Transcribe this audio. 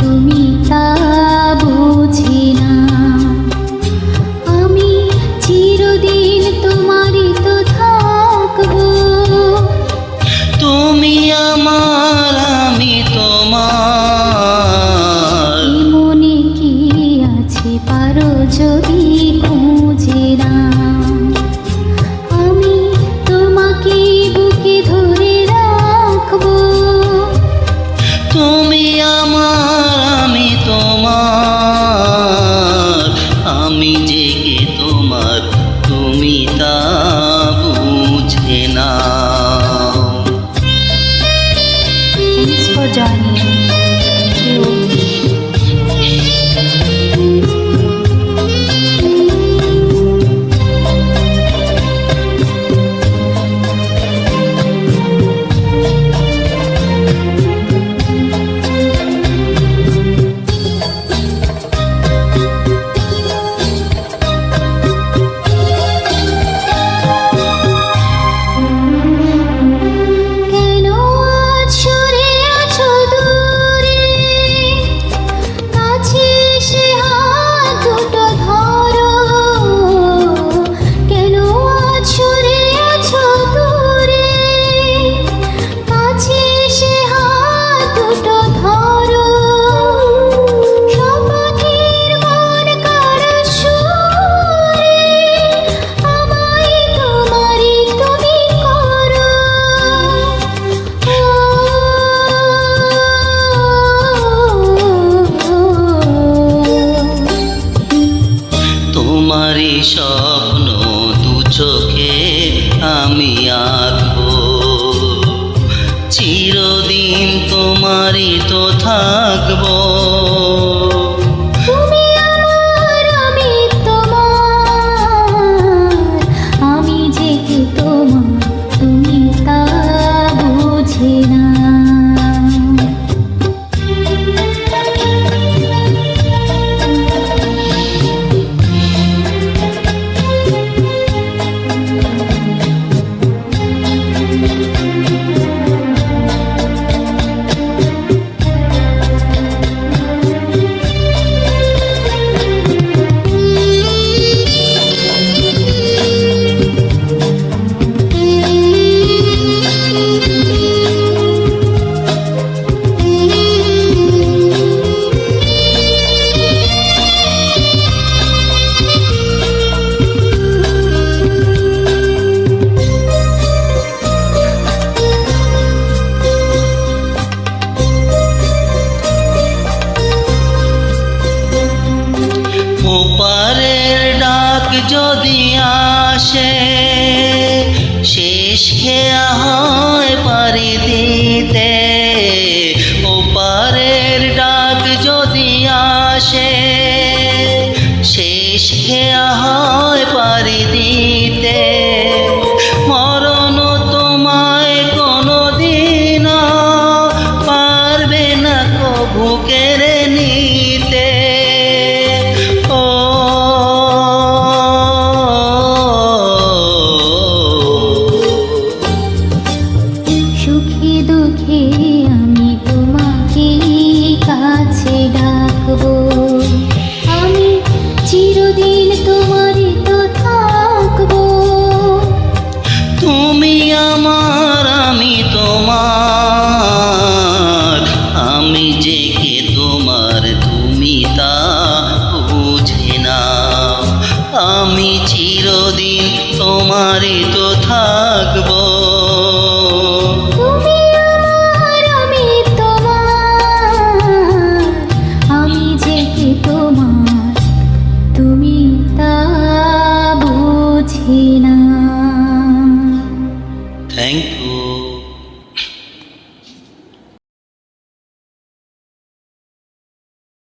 তুমি তা বুঝি না। আমি চিরদিন তোমারই তো থাকবো। তুমি আমার আমি তোমার, মনে কি আছে পারো যদি খুঁজে না। আমি তোমাকে বুকে ধরে রাখবো। তুমি আমার আমি তোমার, আমি যে কে তোমার তুমি তা বুঝে না। Thanks for joining. Thank you. কেন আজ সরে আছো দূরে, কাছে এসে হাত দুটো ধরো। কেন আজ সরে আছো দূরে, কাছে এসে হাত দুটো ধরো। সপাখীর মন কাড়া সুরে আমায় তোমারই তুমি করো। তোমারই স্বপ্ন দু চোখে আমি আঁকবো, চিরদিন তোমারই তো থাকবো। তুমি আমার আমি তোমার, আমি যে কি তোমার তুমি তা বুঝি না। ওপারের ডাক যদি আসে, শেষ খেয়া হয় পারি দিতে। ওপারের ডাক যদি আসে, শেষ খেয়া হয় পারি দিতে। মরণ তোমায় কোনোদিন পারবে না কভু কেড়ে নিতে। সুখে দুঃখে আমি তোমাকে কাছে ডাকবো। আমি চিরদিন তোমারই তো থাকবো। তুমি আমার আমি তোমার, আমি যে কে তোমার তুমি তা বুঝে না। আমি চিরদিন তোমারই তো থাকবো। তুমি আমার আমি তোমার, আমি যে কি তোমার তুমি তা বুঝি না। Thank you.